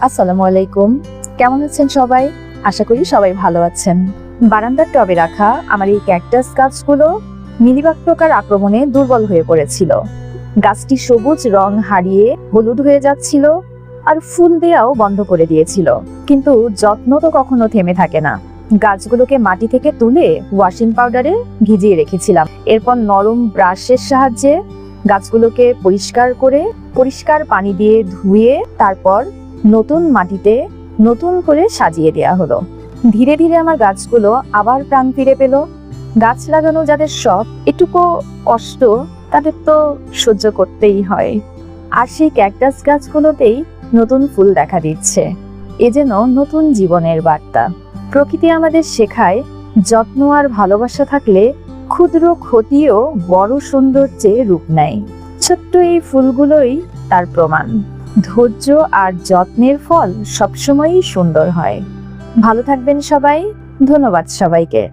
আসসালামু আলাইকুম। কেমন আছেন সবাই? আশা করি সবাই ভালো আছেন। বারান্দার টবে রাখা আমার এই ক্যাকটাস গাছগুলো মিলিবাগ পোকার আক্রমণে দুর্বল হয়ে পড়েছিল। গাছটি সবুজ রং হারিয়ে হলুদ হয়ে যাচ্ছিল আর ফুল দেওয়াও বন্ধ করে দিয়েছিল। কিন্তু যত্ন তো কখনো থেমে থাকে না। গাছগুলোকে মাটি থেকে তুলে ওয়াশিং পাউডারে ভিজিয়ে রেখেছিলাম। এরপর নরম ব্রাশের সাহায্যে গাছগুলোকে পরিষ্কার পানি দিয়ে ধুয়ে তারপর নতুন মাটিতে নতুন করে সাজিয়ে দেয়া হলো। ধীরে ধীরে আমার গাছগুলো আবার প্রাণ ফিরে পেল। গাছ লাগানো যাদের শখ, এটুকু কষ্ট তাদের তো সহ্য করতেই হয়। আর সেই ক্যাকটাস গাছগুলোতেই নতুন ফুল দেখা দিচ্ছে। এ যেন নতুন জীবনের বার্তা। প্রকৃতি আমাদের শেখায়, যত্ন আর ভালোবাসা থাকলে ক্ষুদ্র ক্ষতিও বড় সৌন্দর্যে রূপ নেয়। ছোট্ট এই ফুলগুলোই তার প্রমাণ। ধৈর্য আর যত্নের ফল সবসময়ই সুন্দর হয়। ভালো থাকবেন সবাই। ধন্যবাদ সবাইকে।